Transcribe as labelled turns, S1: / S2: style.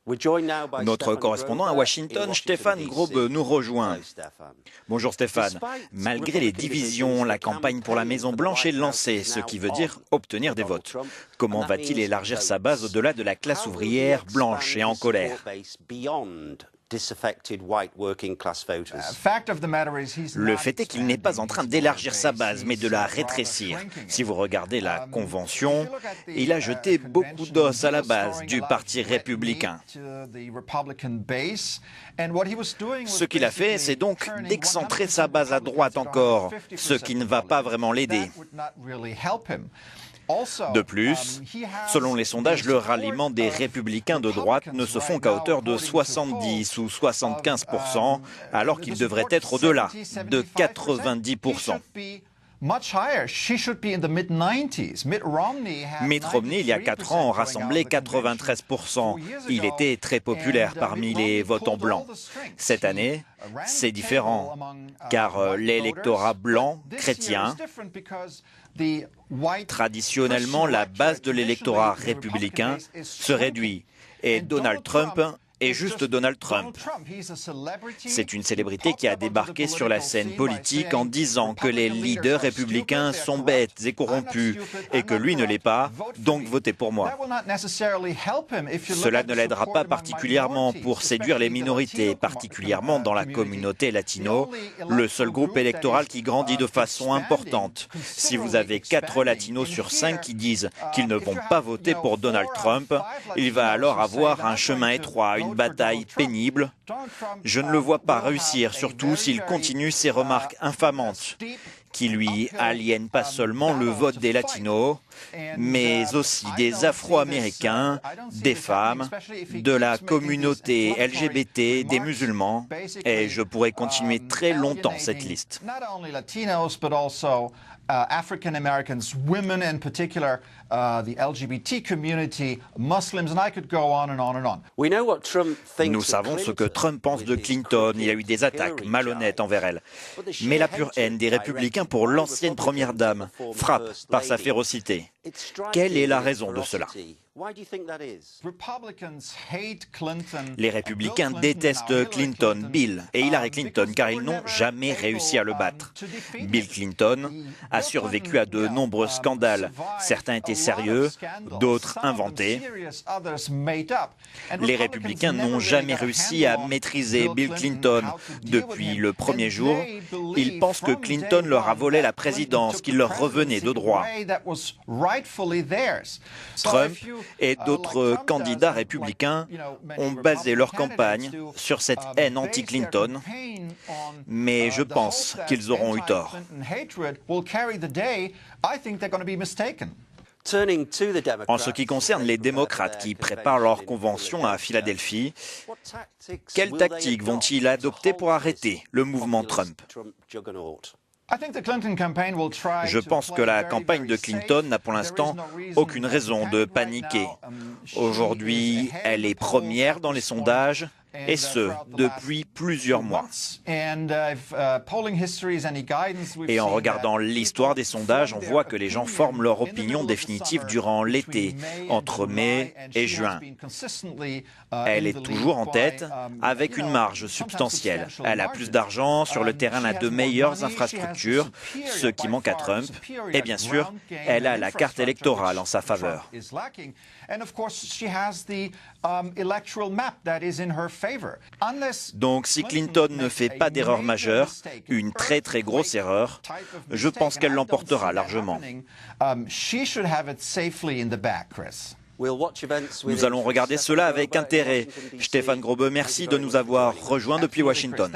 S1: Notre correspondant à Washington, Stéphane Grobe, nous rejoint. Bonjour Stéphane. Malgré les divisions, la campagne pour la Maison-Blanche est lancée, ce qui veut dire obtenir des votes. Comment va-t-il élargir sa base au-delà de la classe ouvrière blanche et en colère ? Le fait est qu'il n'est pas en train d'élargir sa base, mais de la rétrécir. Si vous regardez la convention, il a jeté beaucoup d'os à la base du Parti républicain. Ce qu'il a fait, c'est donc d'excentrer sa base à droite encore, ce qui ne va pas vraiment l'aider. De plus, selon les sondages, le ralliement des républicains de droite ne se font qu'à hauteur de 70 ou 75%, alors qu'il devrait être au-delà, de 90%. Mitt Romney, il y a 4 ans, rassemblait 93%. Il était très populaire parmi les votants blancs. Cette année, c'est différent, car l'électorat blanc chrétien, traditionnellement, la base de l'électorat républicain se réduit et Donald Trump est juste Donald Trump. C'est une célébrité qui a débarqué sur la scène politique en disant que les leaders républicains sont bêtes et corrompus et que lui ne l'est pas, donc votez pour moi. Cela ne l'aidera pas particulièrement pour séduire les minorités, particulièrement dans la communauté latino, le seul groupe électoral qui grandit de façon importante. Si vous avez 4 latinos sur 5 qui disent qu'ils ne vont pas voter pour Donald Trump, il va alors avoir un chemin étroit, une bataille pénible. Je ne le vois pas réussir, surtout s'il continue ses remarques infamantes qui lui aliènent pas seulement le vote des latinos, mais aussi des Afro-Américains, des femmes, de la communauté LGBT, des musulmans, et je pourrais continuer très longtemps cette liste.
S2: African Americans, women in particular, the LGBT community, Muslims, and I could go on and on and on.
S1: Nous savons ce que Trump pense de Clinton. Il y a eu des attaques malhonnêtes envers elle. Mais la pure haine des républicains pour l'ancienne première dame frappe par sa férocité. Quelle est la raison de cela ? Les républicains détestent Clinton, Bill et Hillary Clinton car ils n'ont jamais réussi à le battre. Bill Clinton a survécu à de nombreux scandales. Certains étaient sérieux, d'autres inventés. Les républicains n'ont jamais réussi à maîtriser Bill Clinton. Depuis le premier jour, ils pensent que Clinton leur a volé la présidence, qu'il leur revenait de droit. Trump et d'autres candidats républicains ont basé leur campagne sur cette haine anti-Clinton, mais je pense qu'ils auront eu tort. En ce qui concerne les démocrates qui préparent leur convention à Philadelphie, quelles tactiques vont-ils adopter pour arrêter le mouvement Trump ? Je pense que la campagne de Clinton n'a pour l'instant aucune raison de paniquer. Aujourd'hui, elle est première dans les sondages, et ce, depuis plusieurs mois. Et en regardant l'histoire des sondages, on voit que les gens forment leur opinion définitive durant l'été, entre mai et juin. Elle est toujours en tête, avec une marge substantielle. Elle a plus d'argent, sur le terrain elle a de meilleures infrastructures, ce qui manque à Trump. Et bien sûr, elle a la carte électorale en sa faveur. Donc si Clinton ne fait pas d'erreur majeure, une très très grosse erreur, je pense qu'elle l'emportera largement. Nous allons regarder cela avec intérêt. Stéphane Grobe, merci de nous avoir rejoints depuis Washington.